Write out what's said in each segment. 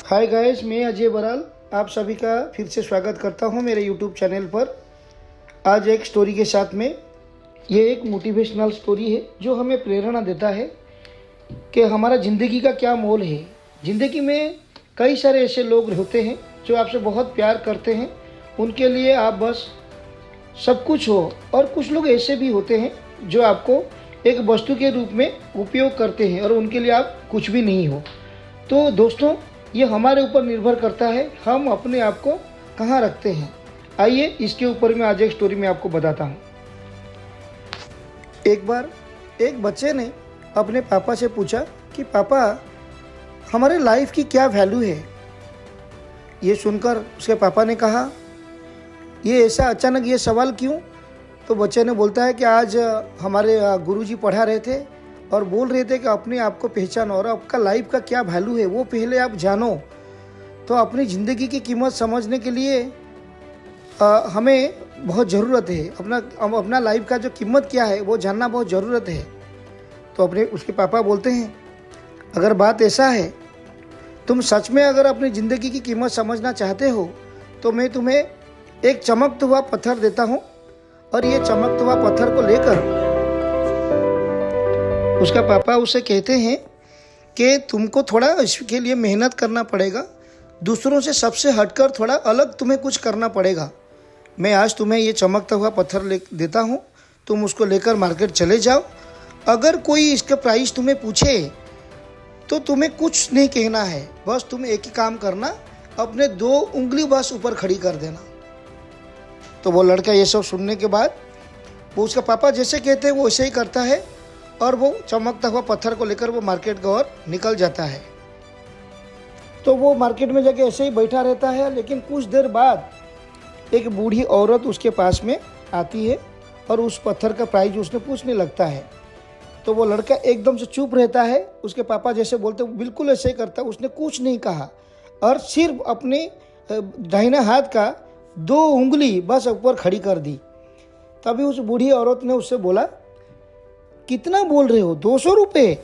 Hi guys, मैं अजय बराल आप सभी का फिर से स्वागत करता हूं मेरे यूट्यूब चैनल पर। आज एक स्टोरी के साथ में। ये एक मोटिवेशनल स्टोरी है जो हमें प्रेरणा देता है कि हमारा ज़िंदगी का क्या मोल है। ज़िंदगी में कई सारे ऐसे लोग होते हैं जो आपसे बहुत प्यार करते हैं, उनके लिए आप बस सब कुछ हो, और कुछ लोग ऐसे भी होते हैं जो आपको एक वस्तु के रूप में उपयोग करते हैं और उनके लिए आप कुछ भी नहीं हो। तो दोस्तों, ये हमारे ऊपर निर्भर करता है हम अपने आप को कहाँ रखते हैं। आइए इसके ऊपर मैं आज एक स्टोरी में आपको बताता हूँ। एक बार एक बच्चे ने अपने पापा से पूछा कि पापा, हमारे लाइफ की क्या वैल्यू है। ये सुनकर उसके पापा ने कहा, ये ऐसा अचानक ये सवाल क्यों। तो बच्चे ने बोलता है कि आज हमारे गुरुजी पढ़ा रहे थे और बोल रहे थे कि अपने आप को पहचानो और आपका लाइफ का क्या वैल्यू है वो पहले आप जानो। तो अपनी ज़िंदगी की कीमत समझने के लिए हमें बहुत ज़रूरत है, अपना लाइफ का जो कीमत क्या है वो जानना बहुत ज़रूरत है। तो उसके पापा बोलते हैं, अगर बात ऐसा है, तुम सच में अगर अपनी ज़िंदगी की कीमत समझना चाहते हो तो मैं तुम्हें एक चमकता हुआ पत्थर देता हूँ, और ये चमकता हुआ पत्थर को लेकर उसका पापा उसे कहते हैं कि तुमको थोड़ा इसके लिए मेहनत करना पड़ेगा, दूसरों से सबसे हटकर थोड़ा अलग तुम्हें कुछ करना पड़ेगा। मैं आज तुम्हें ये चमकता हुआ पत्थर देता हूँ, तुम उसको लेकर मार्केट चले जाओ। अगर कोई इसका प्राइस तुम्हें पूछे तो तुम्हें कुछ नहीं कहना है, बस तुम एक ही काम करना, अपने 2 उंगली बस ऊपर खड़ी कर देना। तो वो लड़का ये सब सुनने के बाद वो उसका पापा जैसे कहते हैं वो वैसे ही करता है, और वो चमकता हुआ पत्थर को लेकर वो मार्केट की ओर निकल जाता है। तो वो मार्केट में जाके ऐसे ही बैठा रहता है, लेकिन कुछ देर बाद एक बूढ़ी औरत उसके पास में आती है और उस पत्थर का प्राइस उसने पूछने लगता है। तो वो लड़का एकदम से चुप रहता है, उसके पापा जैसे बोलते बिल्कुल ऐसे ही करता है, उसने कुछ नहीं कहा और सिर्फ अपने दाहिने हाथ का 2 उंगली बस ऊपर खड़ी कर दी। तभी उस बूढ़ी औरत ने उससे बोला, कितना बोल रहे हो, 200 रुपये?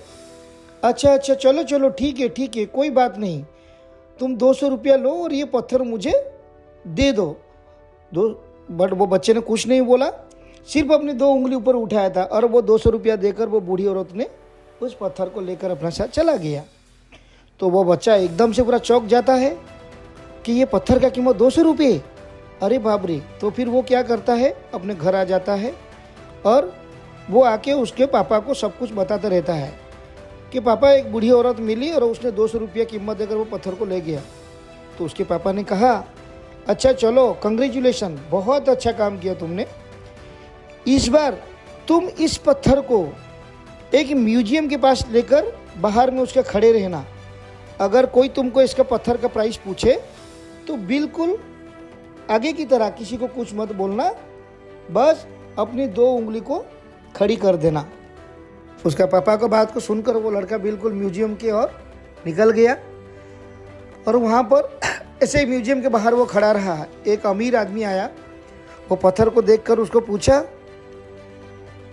अच्छा, चलो ठीक है, कोई बात नहीं, तुम 200 रुपया लो और ये पत्थर मुझे दे दो। बट वो बच्चे ने कुछ नहीं बोला, सिर्फ अपनी 2 उंगली ऊपर उठाया था, और वो 200 रुपया देकर वो बूढ़ी औरत ने उस पत्थर को लेकर अपना साथ चला गया। तो वो बच्चा एकदम से पूरा चौंक जाता है कि ये पत्थर का कीमत 200 रुपये, अरे बाप रे। तो फिर वो क्या करता है, अपने घर आ जाता है और वो आके उसके पापा को सब कुछ बताता रहता है कि पापा, एक बूढ़ी औरत मिली और उसने 200 रुपया कीमत देकर वो पत्थर को ले गया। तो उसके पापा ने कहा, अच्छा चलो, कंग्रेचुलेशन, बहुत अच्छा काम किया तुमने। इस बार तुम इस पत्थर को एक म्यूजियम के पास लेकर बाहर में उसके खड़े रहना। अगर कोई तुमको इसका पत्थर का प्राइस पूछे तो बिल्कुल आगे की तरह किसी को कुछ मत बोलना, बस अपनी 2 उंगली को खड़ी कर देना। उसका पापा को बात को सुनकर वो लड़का बिल्कुल म्यूजियम की ओर निकल गया, और वहाँ पर ऐसे ही म्यूजियम के बाहर वो खड़ा रहा। एक अमीर आदमी आया, वो पत्थर को देखकर उसको पूछा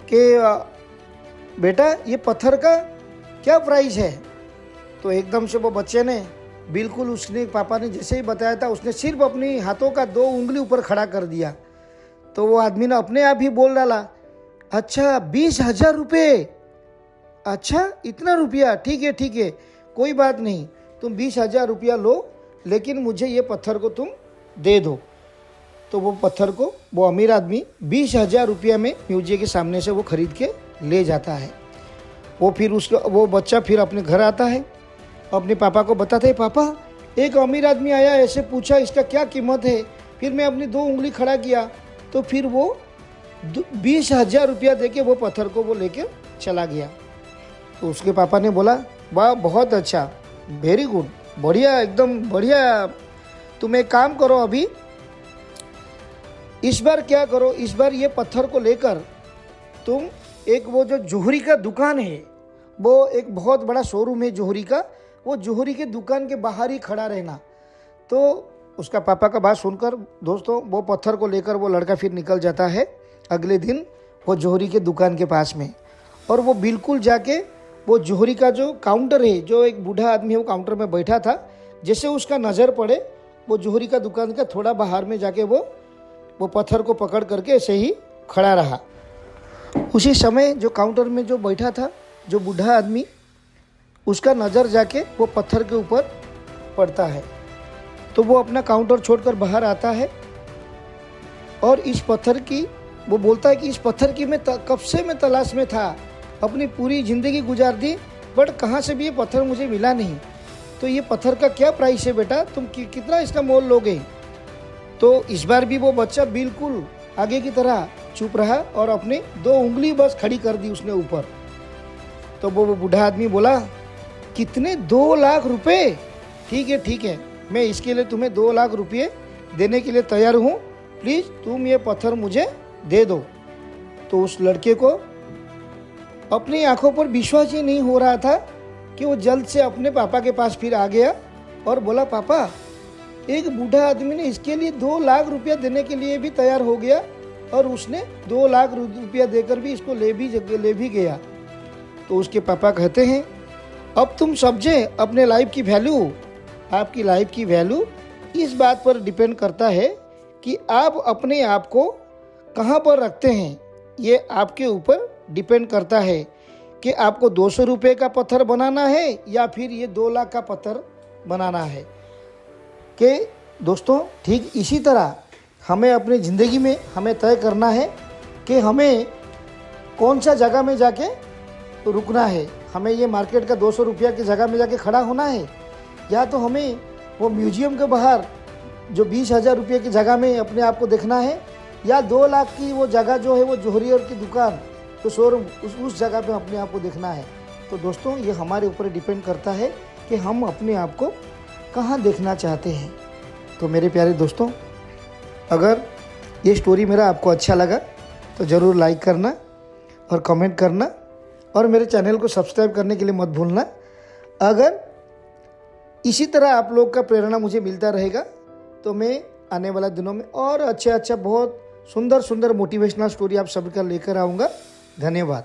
कि बेटा, ये पत्थर का क्या प्राइस है। तो एकदम से वो बच्चे ने बिल्कुल, उसने पापा ने जैसे ही बताया था, उसने सिर्फ अपनी हाथों का 2 उंगली ऊपर खड़ा कर दिया। तो वो आदमी ने अपने आप ही बोल डाला, अच्छा 20,000 रुपये, अच्छा इतना रुपया, ठीक है, कोई बात नहीं, तुम 20,000 रुपया लो, लेकिन मुझे ये पत्थर को तुम दे दो। तो वो पत्थर को वो अमीर आदमी 20,000 रुपया में म्यूजियम के सामने से वो खरीद के ले जाता है। वो बच्चा फिर अपने घर आता है, अपने पापा को बताता है, पापा, एक अमीर आदमी आया, ऐसे पूछा इसका क्या कीमत है। फिर मैं अपनी 2 उंगली खड़ा किया, तो फिर वो 20,000 रुपया देके वो पत्थर को वो लेकर चला गया। तो उसके पापा ने बोला, वाह, बहुत अच्छा, वेरी गुड, बढ़िया, एकदम बढ़िया। तुम एक काम करो, अभी इस बार क्या करो, इस बार ये पत्थर को लेकर तुम एक वो जो जोहरी का दुकान है, वो एक बहुत बड़ा शोरूम है जोहरी का, वो जोहरी के दुकान के बाहर ही खड़ा रहना। तो उसका पापा का बात सुनकर दोस्तों, वो पत्थर को लेकर वो लड़का फिर निकल जाता है अगले दिन वो जोहरी के दुकान के पास में, और वो बिल्कुल जाके वो जोहरी का जो काउंटर है, जो एक बूढ़ा आदमी है वो काउंटर में बैठा था, जैसे उसका नज़र पड़े वो जोहरी का दुकान का थोड़ा बाहर में जाके वो पत्थर को पकड़ करके ऐसे ही खड़ा रहा। उसी समय जो काउंटर में जो बैठा था जो बूढ़ा आदमी, उसका नज़र जाके वो पत्थर के ऊपर पड़ता है। तो वो अपना काउंटर छोड़कर बाहर आता है और इस पत्थर की वो बोलता है कि इस पत्थर की मैं कब से मैं तलाश में था, अपनी पूरी ज़िंदगी गुजार दी, बट कहाँ से भी ये पत्थर मुझे मिला नहीं। तो ये पत्थर का क्या प्राइस है बेटा, तुम कितना इसका मोल लोगे? तो इस बार भी वो बच्चा बिल्कुल आगे की तरह चुप रहा और अपनी 2 उंगली बस खड़ी कर दी उसने ऊपर। तो वो बूढ़ा आदमी बोला, कितने? 2 लाख रुपए? ठीक है, मैं इसके लिए तुम्हें 2 लाख रुपये देने के लिए तैयार हूँ, प्लीज़ तुम ये पत्थर मुझे दे दो। तो उस लड़के को अपनी आंखों पर विश्वास ही नहीं हो रहा था कि वो जल्द से अपने पापा के पास फिर आ गया और बोला, पापा, एक बूढ़ा आदमी ने इसके लिए 2 लाख रुपया देने के लिए भी तैयार हो गया और उसने 2 लाख रुपया देकर भी इसको ले भी गया। तो उसके पापा कहते हैं, अब तुम समझे अपने लाइफ की वैल्यू। आपकी लाइफ की वैल्यू इस बात पर डिपेंड करता है कि आप अपने आप को कहाँ पर रखते हैं। ये आपके ऊपर डिपेंड करता है कि आपको 200 रुपये का पत्थर बनाना है या फिर ये 2 लाख का पत्थर बनाना है। कि दोस्तों ठीक इसी तरह हमें अपनी ज़िंदगी में हमें तय करना है कि हमें कौन सा जगह में जाके रुकना है। हमें ये मार्केट का 200 रुपया की जगह में जाके खड़ा होना है, या तो हमें वो म्यूजियम के बाहर जो 20,000 रुपये की जगह में अपने आप को देखना है, या 2 लाख की वो जगह जो है वो जोहरी और की दुकान तो शोरूम उस जगह पे अपने आप को देखना है। तो दोस्तों ये हमारे ऊपर डिपेंड करता है कि हम अपने आप को कहाँ देखना चाहते हैं। तो मेरे प्यारे दोस्तों, अगर ये स्टोरी मेरा आपको अच्छा लगा तो ज़रूर लाइक करना और कमेंट करना और मेरे चैनल को सब्सक्राइब करने के लिए मत भूलना। अगर इसी तरह आप लोग का प्रेरणा मुझे मिलता रहेगा तो मैं आने वाले दिनों में और अच्छा बहुत सुंदर मोटिवेशनल स्टोरी आप सबका लेकर आऊँगा। धन्यवाद।